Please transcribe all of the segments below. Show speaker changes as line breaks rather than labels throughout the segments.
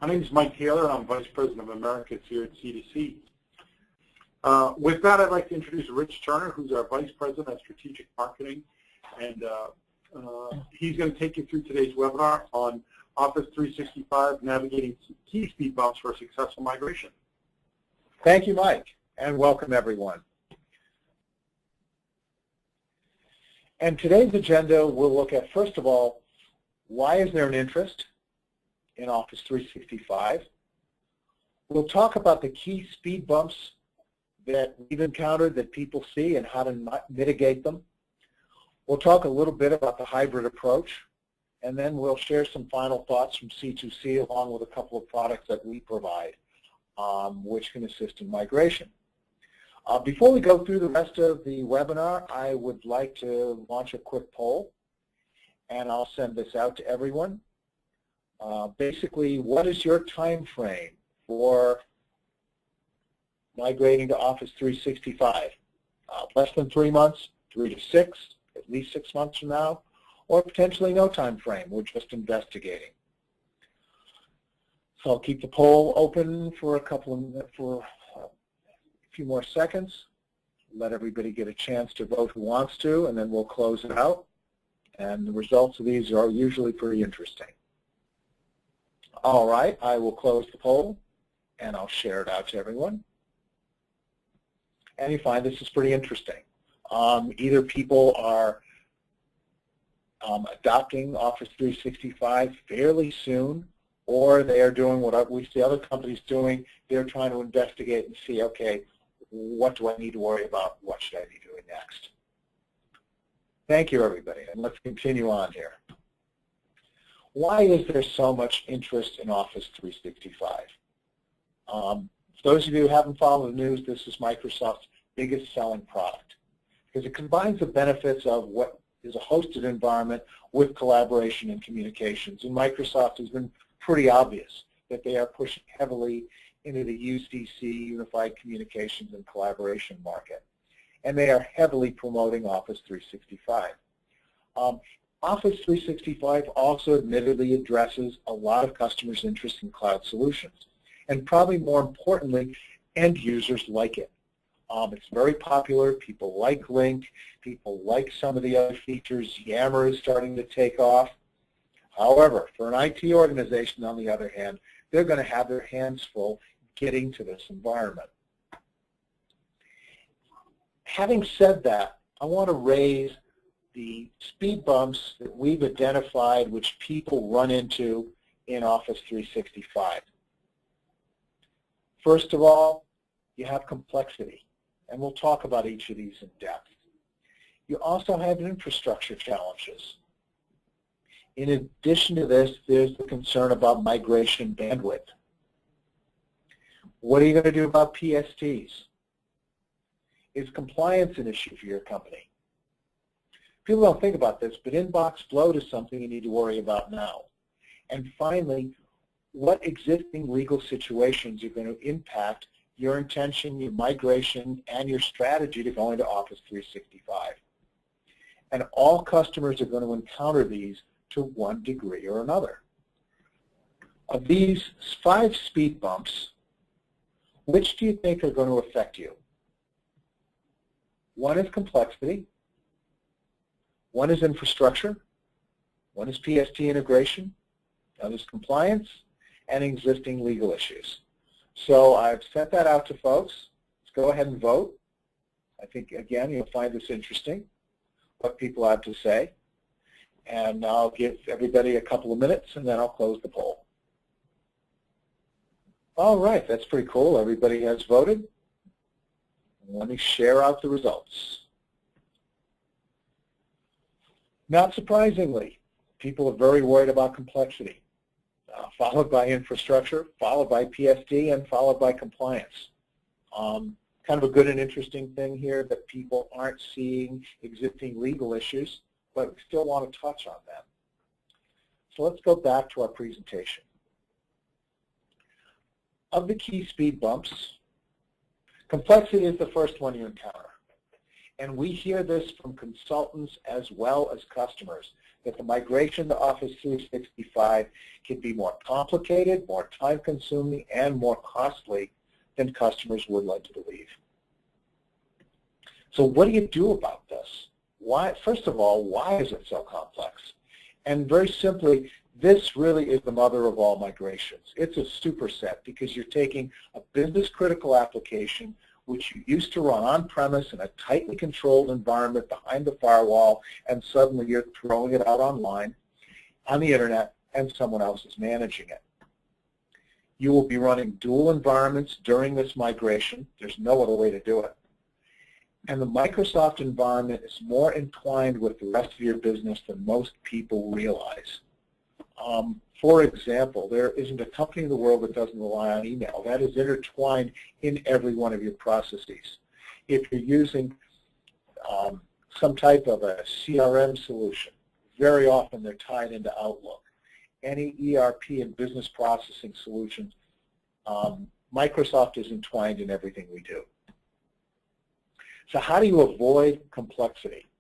My name is Mike Taylor, and I'm Vice President of Americas here at C2C. With that, I'd like to introduce Rich Turner, who's our Vice President of Strategic Marketing, and he's going to take you through today's webinar on Office 365, navigating key speed bumps for a successful migration.
Thank you, Mike, and welcome everyone. And today's agenda, we'll look at, first of all, why is there an interest in Office 365? We'll talk about the key speed bumps that we've encountered that people see and how to mitigate them. We'll talk a little bit about the hybrid approach, and then we'll share some final thoughts from C2C along with a couple of products that we provide, which can assist in migration. Before we go through the rest of the webinar, I would like to launch a quick poll, and I'll send this out to everyone. Basically, what is your time frame for migrating to Office 365? Less than 3 months, 3 to 6, at least 6 months from now, or potentially no time frame. We're just investigating. So I'll keep the poll open for a few more seconds. Let everybody get a chance to vote who wants to, and then we'll close it out. And the results of these are usually pretty interesting. All right, I will close the poll, and I'll share it out to everyone. And you find this is pretty interesting. Either people are adopting Office 365 fairly soon, or they are doing what we see other companies doing. They're trying to investigate and see, okay, what do I need to worry about? What should I be doing next? Thank you, everybody, and let's continue on here. Why is there so much interest in Office 365? For those of you who haven't followed the news, this is Microsoft's biggest selling product because it combines the benefits of what is a hosted environment with collaboration and communications. And Microsoft has been pretty obvious that they are pushing heavily into the UCC, Unified Communications and Collaboration market. And they are heavily promoting Office 365. Office 365 also admittedly addresses a lot of customers' interest in cloud solutions. And probably more importantly, end users like it. It's very popular. People like Link. People like some of the other features. Yammer is starting to take off. However, for an IT organization, on the other hand, they're going to have their hands full getting to this environment. Having said that, I want to raise the speed bumps that we've identified which people run into in Office 365. First of all, you have complexity, and we'll talk about each of these in depth. You also have infrastructure challenges. In addition to this, there's the concern about migration bandwidth. What are you going to do about PSTs? Is compliance an issue for your company? People don't think about this, but inbox bloat is something you need to worry about now. And finally, what existing legal situations are going to impact your intention, your migration, and your strategy to go into Office 365? And all customers are going to encounter these to one degree or another. Of these 5 speed bumps, which do you think are going to affect you? One is complexity, one is infrastructure, one is PST integration, another is compliance, and existing legal issues. So I've sent that out to folks. Let's go ahead and vote. I think, again, you'll find this interesting, what people have to say. And I'll give everybody a couple of minutes, and then I'll close the poll. All right, that's pretty cool. Everybody has voted. Let me share out the results. Not surprisingly, people are very worried about complexity, followed by infrastructure, followed by PST, and followed by compliance. Kind of a good and interesting thing here that people aren't seeing existing legal issues, but we still want to touch on them. So let's go back to our presentation. Of the key speed bumps, complexity is the first one you encounter. and we hear this from consultants as well as customers, that the migration to Office 365 can be more complicated, more time-consuming, and more costly than customers would like to believe. So what do you do about this? Why, first of all, why is it so complex? And very simply, this really is the mother of all migrations. It's a superset because you're taking a business-critical application which you used to run on-premise in a tightly controlled environment behind the firewall, and suddenly you're throwing it out online, on the internet, and someone else is managing it. You will be running dual environments during this migration. There's no other way to do it. And the Microsoft environment is more entwined with the rest of your business than most people realize. For example, there isn't a company in the world that doesn't rely on email. That is intertwined in every one of your processes. If you're using some type of a CRM solution, very often they're tied into Outlook. Any ERP and business processing solutions, Microsoft is entwined in everything we do. So how do you avoid complexity?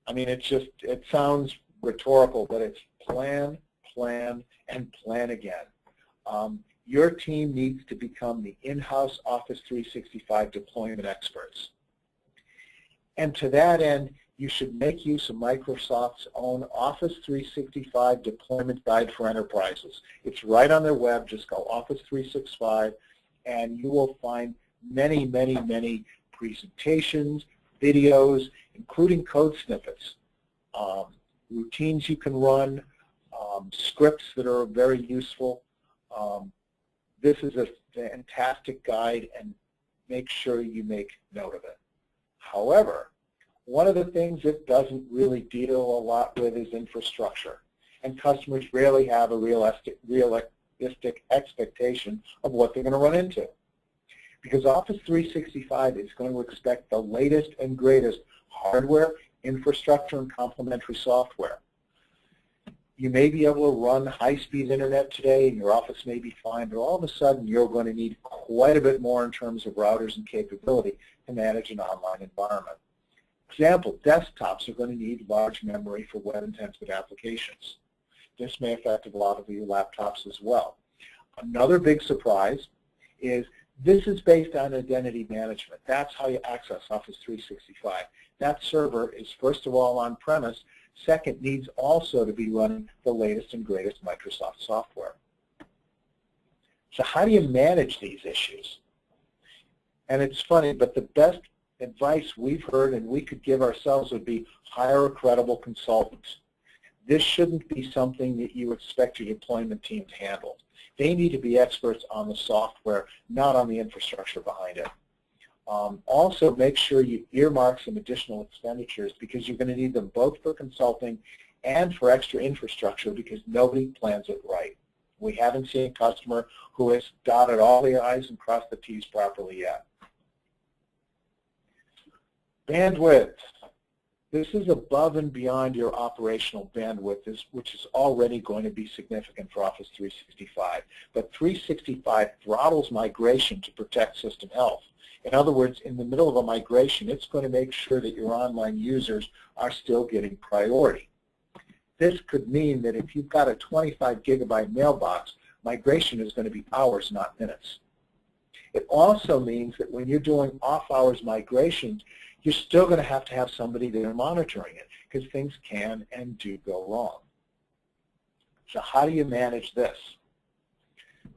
I mean, it sounds rhetorical, but it's plan, plan, and plan again. Your team needs to become the in-house Office 365 deployment experts. And to that end, you should make use of Microsoft's own Office 365 deployment guide for enterprises. It's right on their web. Just go Office 365, and you will find many, many, many presentations, videos, including code snippets, routines you can run, scripts that are very useful. This is a fantastic guide, and make sure you make note of it. However, one of the things it doesn't really deal a lot with is infrastructure, and customers rarely have a realistic expectation of what they're going to run into. Because Office 365 is going to expect the latest and greatest hardware, infrastructure, and complementary software. You may be able to run high-speed internet today, and your office may be fine, but all of a sudden you're going to need quite a bit more in terms of routers and capability to manage an online environment. Example, desktops are going to need large memory for web-intensive applications. This may affect a lot of your laptops as well. Another big surprise is this is based on identity management. That's how you access Office 365. That server is, first of all, on-premise. Second, needs also to be running the latest and greatest Microsoft software. So how do you manage these issues? And it's funny, but the best advice we've heard and we could give ourselves would be hire a credible consultant. This shouldn't be something that you expect your deployment team to handle. They need to be experts on the software, not on the infrastructure behind it. Also, make sure you earmark some additional expenditures because you're going to need them both for consulting and for extra infrastructure because nobody plans it right. We haven't seen a customer who has dotted all the I's and crossed the T's properly yet. Bandwidth. This is above and beyond your operational bandwidth, which is already going to be significant for Office 365. But 365 throttles migration to protect system health. In other words, in the middle of a migration, it's going to make sure that your online users are still getting priority. This could mean that if you've got a 25 gigabyte mailbox, migration is going to be hours, not minutes. It also means that when you're doing off-hours migrations, you're still going to have somebody there monitoring it because things can and do go wrong. So how do you manage this?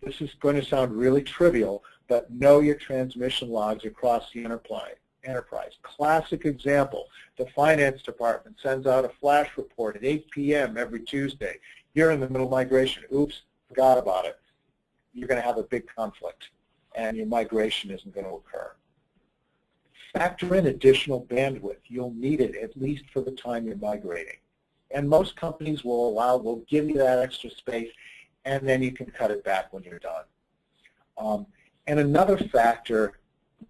This is going to sound really trivial, but know your transmission logs across the enterprise. Classic example, the finance department sends out a flash report at 8 p.m. every Tuesday. You're in the middle of migration. Oops, forgot about it. You're going to have a big conflict, and your migration isn't going to occur. Factor in additional bandwidth. You'll need it at least for the time you're migrating. And most companies will give you that extra space, and then you can cut it back when you're done. And another factor,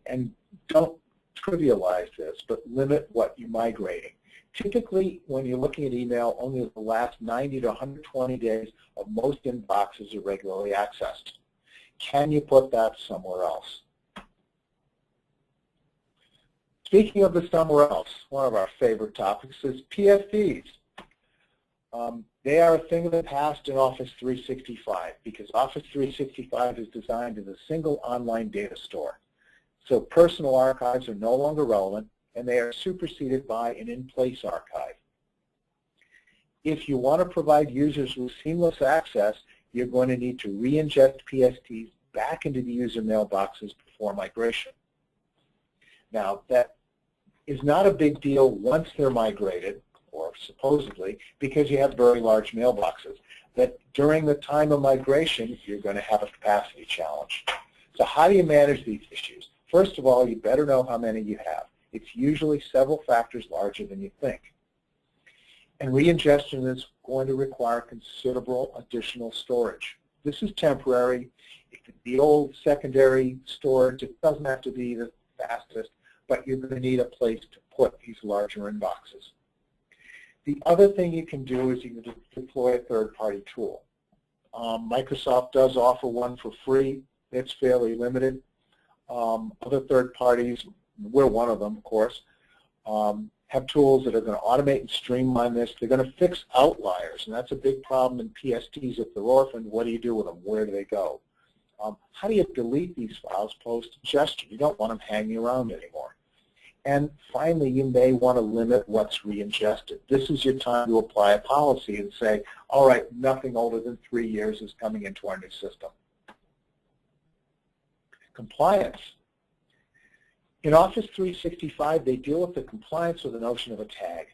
and don't trivialize this, but limit what you're migrating. Typically, when you're looking at email, only the last 90 to 120 days of most inboxes are regularly accessed. Can you put that somewhere else? Speaking of the somewhere else, one of our favorite topics is PFDs. They are a thing of the past in Office 365 because Office 365 is designed as a single online data store. So personal archives are no longer relevant, and they are superseded by an in-place archive. If you want to provide users with seamless access, you're going to need to re-ingest PFDs back into the user mailboxes before migration. Now, that is not a big deal once they're migrated, or supposedly, because you have very large mailboxes. That during the time of migration, you're going to have a capacity challenge. So how do you manage these issues? First of all, you better know how many you have. It's usually several factors larger than you think. And re-ingestion is going to require considerable additional storage. This is temporary. It could be old secondary storage. It doesn't have to be the fastest, but you're going to need a place to put these larger inboxes. The other thing you can do is you can deploy a third-party tool. Microsoft does offer one for free. It's fairly limited. Other third parties, we're one of them, of course, have tools that are going to automate and streamline this. They're going to fix outliers, and that's a big problem in PSTs. If they're orphaned, what do you do with them? Where do they go? How do you delete these files post-ingestion? You don't want them hanging around anymore. And finally, you may want to limit what's re-ingested. This is your time to apply a policy and say, all right, nothing older than 3 years is coming into our new system. Compliance. In Office 365, they deal with the compliance with the notion of a tag.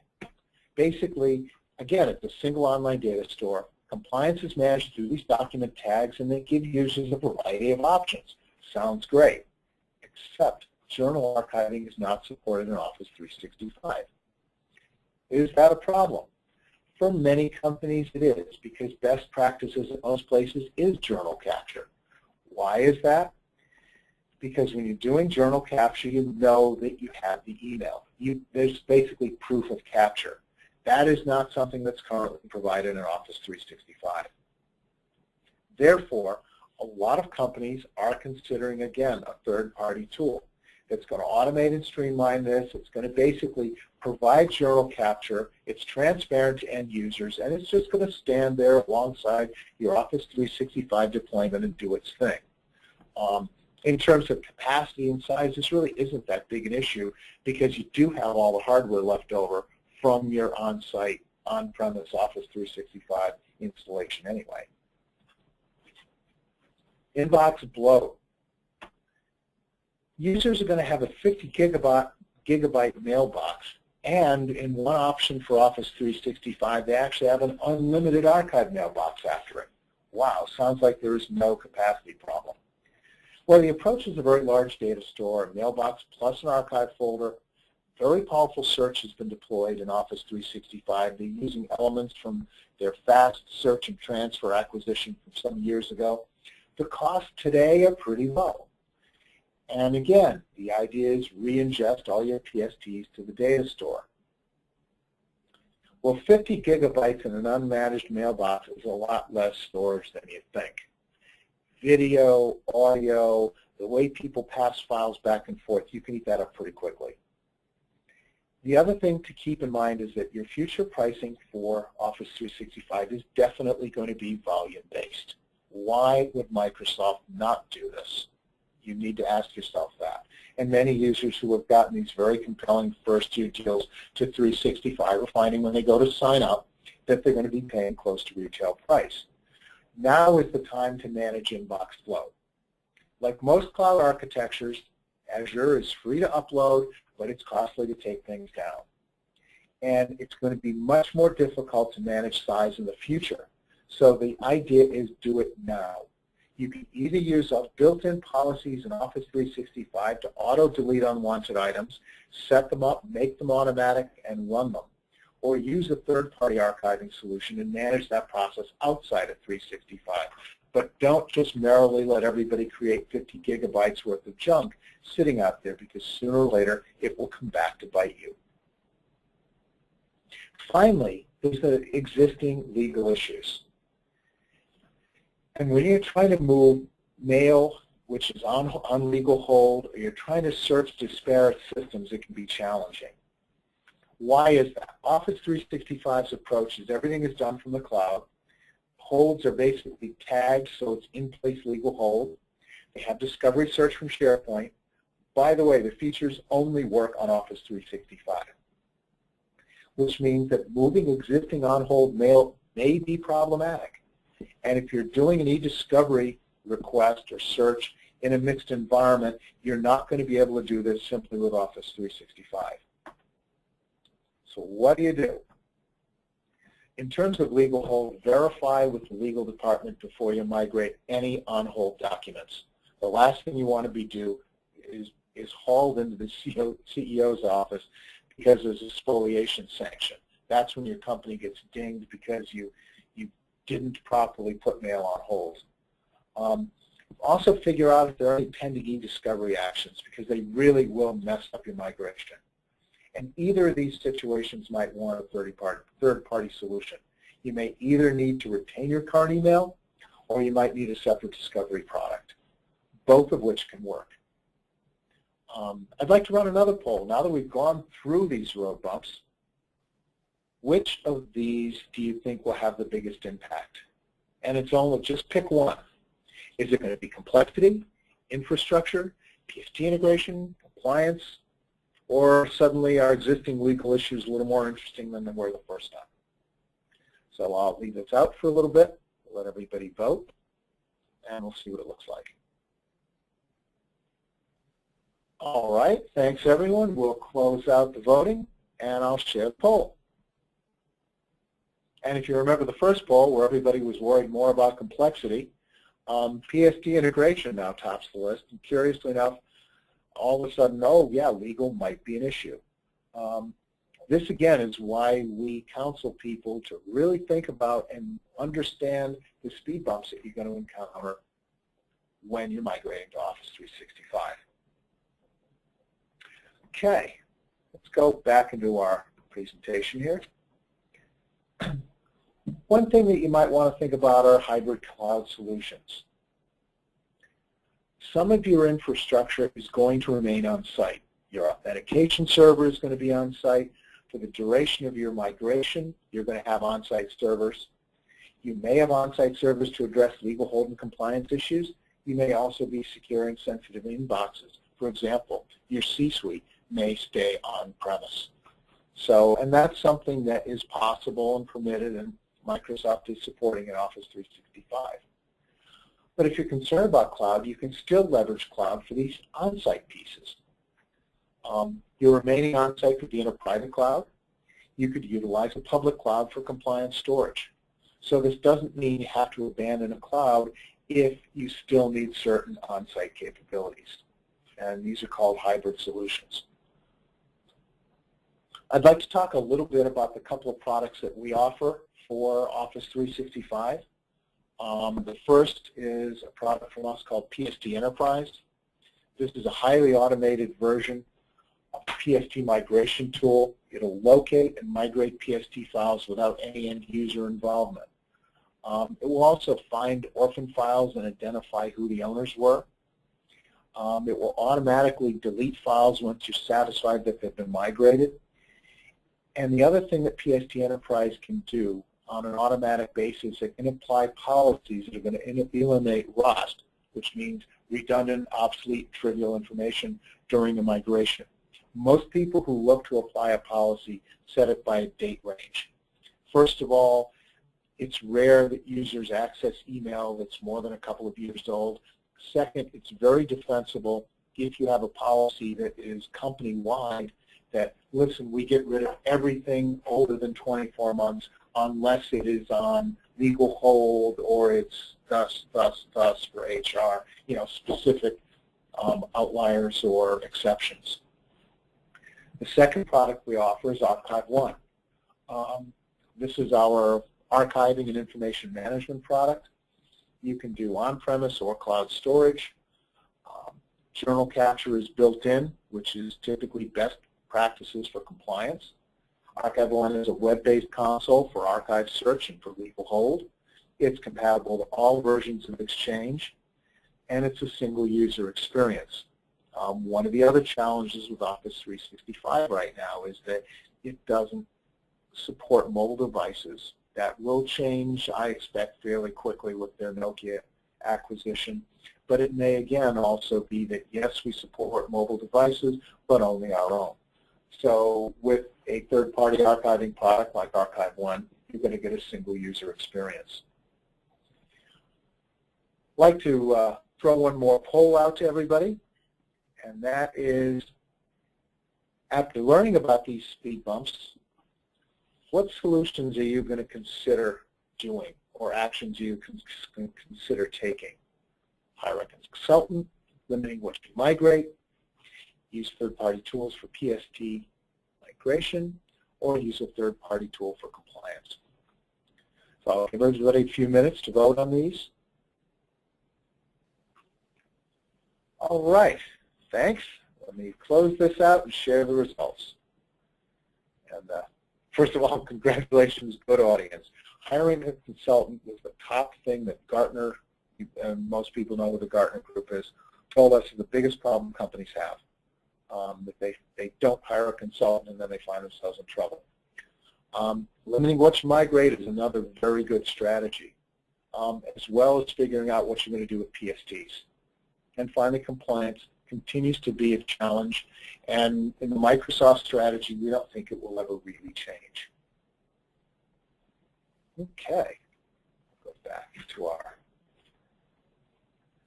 Basically, again, it's a single online data store. Compliance is managed through these document tags, and they give users a variety of options. Sounds great, except journal archiving is not supported in Office 365. Is that a problem? For many companies it is, because best practices in most places is journal capture. Why is that? Because when you're doing journal capture, you know that you have the email. There's basically proof of capture. That is not something that's currently provided in Office 365. Therefore, a lot of companies are considering, again, a third-party tool that's going to automate and streamline this. It's going to basically provide journal capture. It's transparent to end users, and it's just going to stand there alongside your Office 365 deployment and do its thing. In terms of capacity and size, this really isn't that big an issue because you do have all the hardware left over from your on-site, on-premise Office 365 installation anyway. Inbox bloat. Users are going to have a 50 gigabyte mailbox, and in one option for Office 365, they actually have an unlimited archive mailbox after it. Wow, sounds like there is no capacity problem. Well, the approach is a very large data store, a mailbox plus an archive folder. Very powerful search has been deployed in Office 365. They're using elements from their fast search and transfer acquisition from some years ago. The costs today are pretty low. And again, the idea is re-ingest all your PSTs to the data store. Well, 50 gigabytes in an unmanaged mailbox is a lot less storage than you think. Video, audio, the way people pass files back and forth, you can eat that up pretty quickly. The other thing to keep in mind is that your future pricing for Office 365 is definitely going to be volume-based. Why would Microsoft not do this? You need to ask yourself that. And many users who have gotten these very compelling first-year deals to 365 are finding when they go to sign up that they're going to be paying close to retail price. Now is the time to manage inbox flow. Like most cloud architectures, Azure is free to upload, but it's costly to take things down. And it's going to be much more difficult to manage size in the future. So the idea is do it now. You can either use built-in policies in Office 365 to auto-delete unwanted items, set them up, make them automatic, and run them. Or use a third-party archiving solution and manage that process outside of 365. But don't just merrily let everybody create 50 gigabytes worth of junk sitting out there, because sooner or later it will come back to bite you. Finally, there's the existing legal issues. And when you're trying to move mail which is on legal hold, or you're trying to search disparate systems, it can be challenging. Why is that? Office 365's approach is everything is done from the cloud. Holds are basically tagged so it's in-place legal hold. They have discovery search from SharePoint. By the way, the features only work on Office 365, which means that moving existing on-hold mail may be problematic. And if you're doing an e-discovery request or search in a mixed environment, you're not going to be able to do this simply with Office 365. So what do? In terms of legal hold, verify with the legal department before you migrate any on-hold documents. The last thing you want to do is hauled into the CEO's office because there's a spoliation sanction. That's when your company gets dinged because you didn't properly put mail on hold. Also figure out if there are any pending e-discovery actions because they really will mess up your migration. And either of these situations might want a third-party solution. You may either need to retain your current email or you might need a separate discovery product, both of which can work. I'd like to run another poll. Now that we've gone through these road bumps, which of these do you think will have the biggest impact? And it's only, just pick one. Is it going to be complexity, infrastructure, PST integration, compliance, or suddenly our existing legal issues a little more interesting than they were the first time? So I'll leave this out for a little bit, let everybody vote, and we'll see what it looks like. All right, thanks everyone. We'll close out the voting, and I'll share the poll. And if you remember the first poll where everybody was worried more about complexity, PST integration now tops the list. And curiously enough, all of a sudden, oh yeah, legal might be an issue. This again is why we counsel people to really think about and understand the speed bumps that you're going to encounter when you're migrating to Office 365. Okay, let's go back into our presentation here. One thing that you might want to think about are hybrid cloud solutions. Some of your infrastructure is going to remain on site. Your authentication server is going to be on site. For the duration of your migration, you're going to have on-site servers. You may have on-site servers to address legal hold and compliance issues. You may also be securing sensitive inboxes. For example, your C-suite may stay on-premise. So, and that's something that is possible and permitted, and Microsoft is supporting in Office 365. But if you're concerned about cloud, you can still leverage cloud for these on-site pieces. Your remaining on-site could be in a private cloud. You could utilize a public cloud for compliance storage. So this doesn't mean you have to abandon a cloud if you still need certain on-site capabilities. And these are called hybrid solutions. I'd like to talk a little bit about the couple of products that we offer for Office 365. The first is a product from us called PST Enterprise. This is a highly automated version of the PST migration tool. It'll locate and migrate PST files without any end user involvement. It will also find orphan files and identify who the owners were. It will automatically delete files once you're satisfied that they've been migrated. And the other thing that PST Enterprise can do on an automatic basis, it can apply policies that are going to eliminate rust, which means redundant, obsolete, trivial information during the migration. Most people who look to apply a policy set it by a date range. First of all, it's rare that users access email that's more than a couple of years old. Second, it's very defensible if you have a policy that is company-wide that, listen, we get rid of everything older than 24 months unless it is on legal hold or it's thus for HR, specific outliers or exceptions. The second product we offer is Archive One. This is our archiving and information management product. You can do on-premise or cloud storage. Journal capture is built in, which is typically best practices for compliance. Archive One is a web-based console for archive search and for legal hold. It's compatible to all versions of Exchange. and it's a single user experience. One of the other challenges with Office 365 right now is that it doesn't support mobile devices. That will change, I expect, fairly quickly with their Nokia acquisition. But it may, again, also be that, yes, we support mobile devices, but only our own. So with a third-party archiving product like Archive1, you're going to get a single user experience. I'd like to throw one more poll out to everybody, and that is, after learning about these speed bumps, what solutions are you going to consider doing, or actions you can consider taking? Hire a consultant, limiting what you migrate, use third-party tools for PST migration, or use a third-party tool for compliance. So I'll give everybody a few minutes to vote on these. All right, thanks. Let me close this out and share the results. And first of all, congratulations, good audience. Hiring a consultant was the top thing that Gartner, and most people know what the Gartner group is, told us is the biggest problem companies have. That they don't hire a consultant and then they find themselves in trouble. Limiting what you migrate is another very good strategy, as well as figuring out what you're going to do with PSTs. And finally, compliance continues to be a challenge, and in the Microsoft strategy, we don't think it will ever really change. Okay, go back to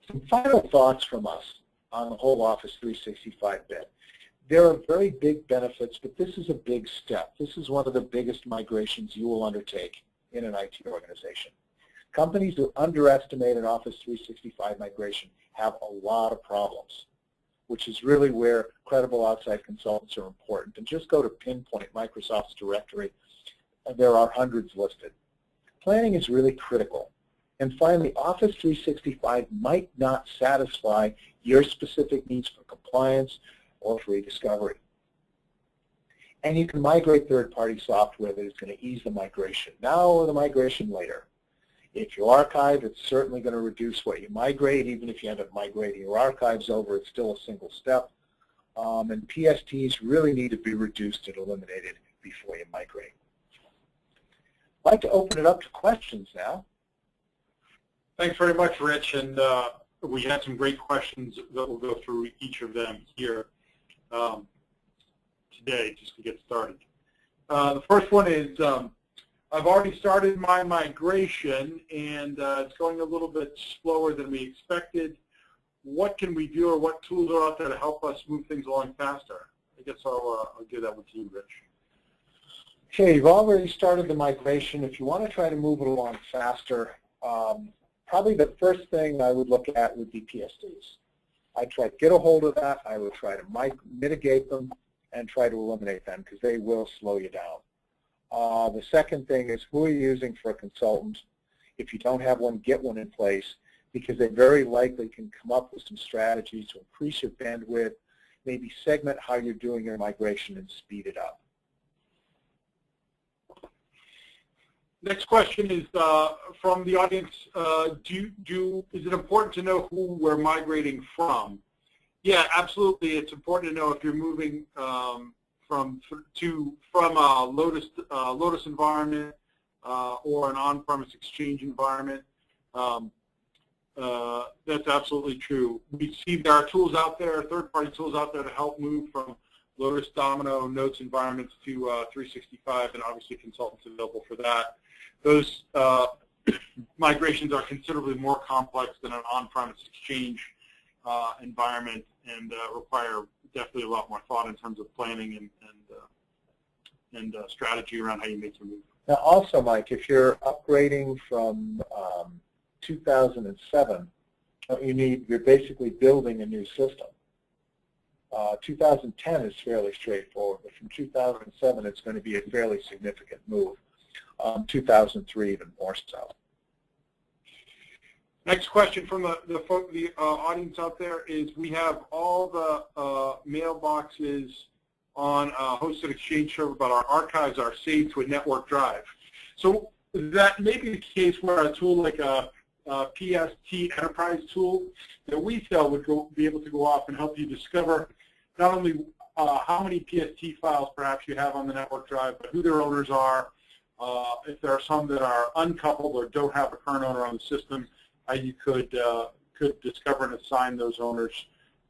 some final thoughts from us on the whole Office 365 bit. There are very big benefits, but this is a big step. This is one of the biggest migrations you will undertake in an IT organization. Companies who underestimate an Office 365 migration have a lot of problems, which is really where credible outside consultants are important. And just go to Pinpoint, Microsoft's directory, and there are hundreds listed. Planning is really critical. And finally, Office 365 might not satisfy your specific needs for compliance or for rediscovery. And you can migrate third-party software that is going to ease the migration now or the migration later. If you archive, it's certainly going to reduce what you migrate. Even if you end up migrating your archives over, it's still a single step. And PSTs really need to be reduced and eliminated before you migrate. I'd like to open it up to questions now.
Thanks very much, Rich. And we had some great questions that we'll go through each of them here today just to get started. The first one is, I've already started my migration, and it's going a little bit slower than we expected. What can we do, or what tools are out there to help us move things along faster? I guess I'll give that one to you, Rich.
Okay, you've already started the migration. If you want to try to move it along faster, probably the first thing I would look at would be PSTs. I'd try to get a hold of that. I would try to mitigate them and try to eliminate them because they will slow you down. The second thing is, who are you using for a consultant? If you don't have one, get one in place, because they very likely can come up with some strategies to increase your bandwidth, maybe segment how you're doing your migration and speed it up.
Next question is from the audience. Is it important to know who we're migrating from? Yeah, absolutely. It's important to know if you're moving from a Lotus environment or an on-premise Exchange environment. That's absolutely true. We see there are tools out there, third-party tools out there to help move from Lotus, Domino, Notes environments to 365, and obviously consultants available for that. Those migrations are considerably more complex than an on-premise Exchange environment, and require definitely a lot more thought in terms of planning and strategy around how you make your move.
Now also, Mike, if you're upgrading from 2007, you're basically building a new system. 2010 is fairly straightforward, but from 2007 it's going to be a fairly significant move. 2003 even more so.
Next question from the audience out there is, we have all the mailboxes on a hosted Exchange server, but our archives are saved to a network drive. So that may be the case where a tool like PST enterprise tool that we sell would be able to go off and help you discover not only how many PST files perhaps you have on the network drive, but who their owners are. If there are some that are uncoupled or don't have a current owner on the system, you could discover and assign those owners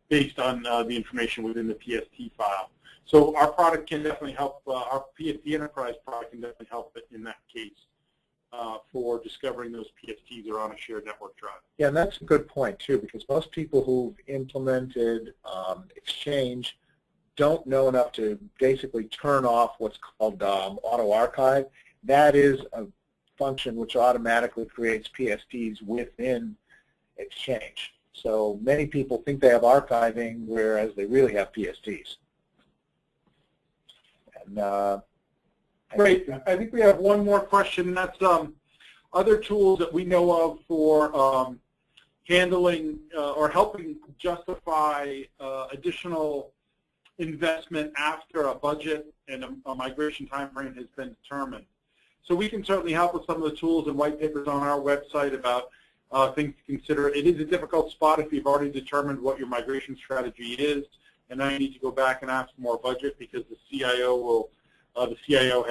based on the information within the PST file. So our product can definitely help, our PST Enterprise product can definitely help in that case for discovering those PSTs that are on a shared network drive.
Yeah, and that's a good point, too, because most people who've implemented Exchange don't know enough to basically turn off what's called auto archive. That is a function which automatically creates PSTs within Exchange. So many people think they have archiving, whereas they really have PSTs. And,
Great. I think we have one more question. That's other tools that we know of for handling or helping justify additional investment after a budget and a migration time frame has been determined. So we can certainly help with some of the tools and white papers on our website about things to consider. It is a difficult spot if you've already determined what your migration strategy is, and now you need to go back and ask for more budget because the CIO will. The CIO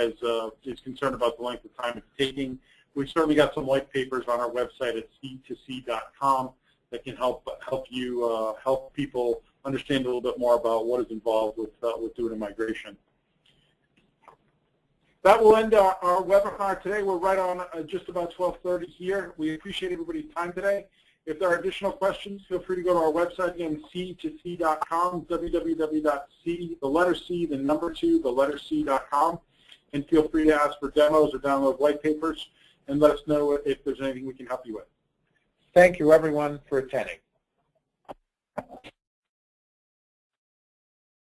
is concerned about the length of time it's taking. We've certainly got some white papers on our website at c2c.com that can help you help people understand a little bit more about what is involved with doing a migration. That will end our webinar today. We're right on just about 12:30 here. We appreciate everybody's time today. If there are additional questions, feel free to go to our website again, c2c.com, www.c, the letter C, the number 2, the letter C.com, and feel free to ask for demos or download white papers, and let us know if there's anything we can help you with.
thank you, everyone, for attending.